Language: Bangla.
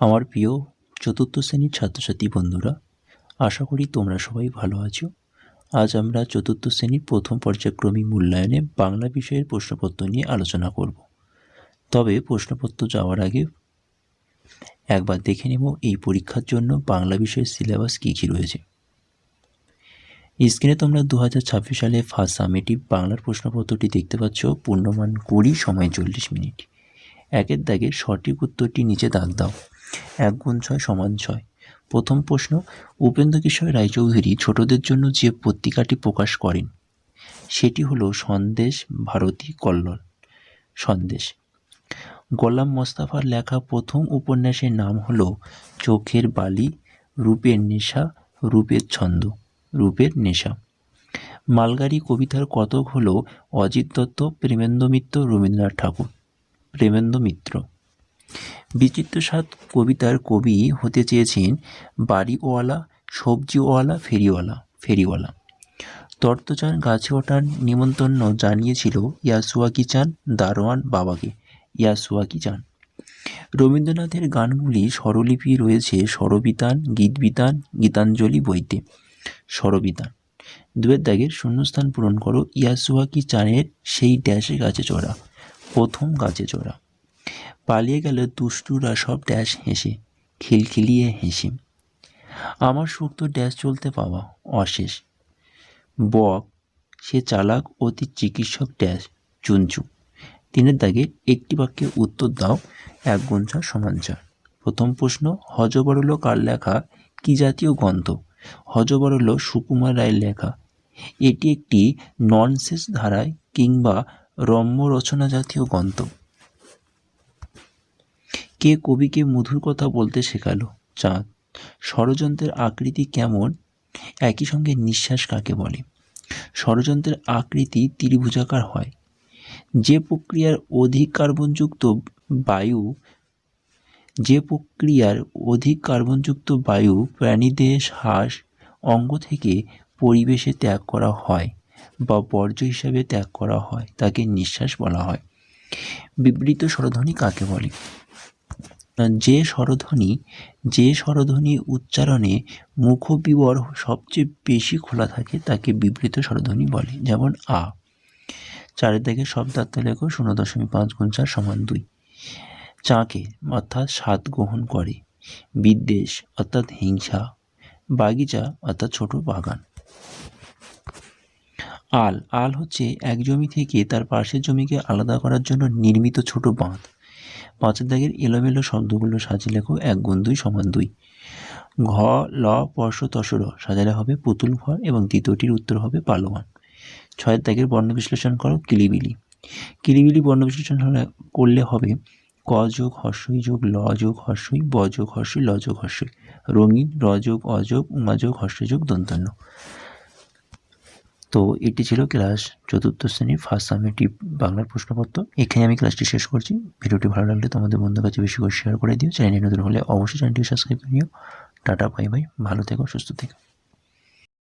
আমার প্রিয় চতুর্থ শ্রেণীর ছাত্রছাত্রী বন্ধুরা, আশা করি তোমরা সবাই ভালো আছো। আজ আমরা চতুর্থ শ্রেণীর প্রথম পর্যায়ক্রমিক মূল্যায়নে বাংলা বিষয়ের প্রশ্নপত্র নিয়ে আলোচনা করব। তবে প্রশ্নপত্র যাওয়ার আগে একবার দেখে নেব এই পরীক্ষার জন্য বাংলা বিষয়ের সিলেবাস কী কী রয়েছে। স্ক্রিনে তোমরা 2026 সালে ফার্স্ট সামেটিভ বাংলার প্রশ্নপত্রটি দেখতে পাচ্ছ। পূর্ণমান 20, সময় 40 মিনিট। একের দাগে সঠিক উত্তরটি নিচে দাগ দাও। 1 × 6 = 6। প্রথম প্রশ্ন, উপেন্দ্রকিশোর রায়চৌধুরী ছোটদের জন্য যে পত্রিকাটি প্রকাশ করেন সেটি হলো সন্দেশ ভারতী কল্লোল। সন্দেশ। গোলাম মোস্তফার লেখা প্রথম উপন্যাসের নাম হলো চোখের বালি, রূপের নেশা, রূপের ছন্দ। রূপের নেশা। মালগাড়ি কবিতার কতক হলো অজিত দত্ত, প্রেমেন্দ্র মিত্র, রবীন্দ্রনাথ ঠাকুর। প্রেমেন্দ্র মিত্র। বিচিত্র স্বাদ কবিতার কবি হতে চেয়েছেন বাড়িওয়ালা, সবজিওয়ালা, ফেরিওয়ালা। তর্তচান গাছে ওঠার নিমন্ত্রণ জানিয়েছিল ইয়াসুয়াকি চান দারোয়ান বাবাকে। ইয়াসুয়াকি চান। রবীন্দ্রনাথের গানগুলি স্বরলিপি রয়েছে স্বরবিতান, গীতবিতান, গীতাঞ্জলি বইতে। স্বরবিতান। 2 দাগের শূন্যস্থান পূরণ করো। ইয়াসুয়াকি চানের সেই ড্যাশে গাছে চড়া। প্রথম গাছে চড়া। পালিয়ে গেল দুষ্টুরা সব ড্যাশ হেসে, খিলখিলিয়ে হেসে। আমার সুক্ত ড্যাশ চলতে পাওয়া অশেষ। বক সে চালাক অতি চিকিৎসক ড্যাশ চুনচু। 3 দাগে একটি বাক্যে উত্তর দাও। 1 × 4 = 4। প্রথম প্রশ্ন, হযবরল কার লেখা, কি জাতীয় গ্রন্থ? হযবরল সুকুমার রায়ের লেখা। এটি একটি ননসেন্স ধারায় কিংবা রম্য রচনা জাতীয় গ্রন্থ। কে কবিকে মধুর কথা বলতে শেখালো? চাঁদ। ষড়যন্ত্রের আকৃতি কেমন? একই সঙ্গে নিঃশ্বাস কাকে বলে? ষড়যন্ত্রের আকৃতি ত্রিভুজাকার হয়। যে প্রক্রিয়ার অধিক কার্বনযুক্ত বায়ু প্রাণীদেহ, শ্বাস অঙ্গ থেকে পরিবেশে ত্যাগ করা হয় বা বর্জ্য হিসাবে ত্যাগ করা হয় তাকে নিঃশ্বাস বলা হয়। বিবৃত স্বরধ্বনি কাকে বলে? যে স্বরধ্বনি উচ্চারণে মুখবিবর সবচেয়ে বেশি খোলা থাকে তাকে বিবৃত স্বরধ্বনি বলে। যেমন আ। 4 দাগে শব্দার্থ লেখো। 0.5 × 4 = 2। চাকে অর্থাৎ স্বাদ গ্রহণ করে। বিদ্বেষ অর্থাৎ হিংসা। বাগিচা অর্থাৎ ছোট বাগান। আল হচ্ছে এক জমি থেকে তার পাশের জমিকে আলাদা করার জন্য নির্মিত ছোট বাঁধ। 5 দাগের এলোমেলো শব্দগুলো সাজিয়ে লেখো। 1 × 2 = 2। ঘ ল পরশ তসর সাজালে হবে পুতুল ঘর এবং দ্বিতীয়টির উত্তর হবে পালোয়ান। 6 দাগের বর্ণ বিশ্লেষণ করো। কিলিবিলি বর্ণ বিশ্লেষণ করলে হবে ক যোগ হর্ষই যোগ ল যোগ হর্ষই, ব যোগ হর্ষই, ল যোগ হর্ষই। রঙিন র যোগ অ যোগ উমা যোগ হর্ষই যোগ দন্তান্ন। তো এটি ছিল ক্লাস 4th শ্রেণীর ফার্স্ট সামেটিভ বাংলার প্রশ্নপত্র। এখানে আমি ক্লাসটি শেষ করছি। ভিডিওটি ভালো লাগলে তোমাদের বন্ধুর কাছে বেশি করে শেয়ার করে দিও। চ্যানেলে নতুন হলে অবশ্যই চ্যানেলটি সাবস্ক্রাইব করে নিও। Tata, bye bye. ভালো থেকো, সুস্থ থেকো।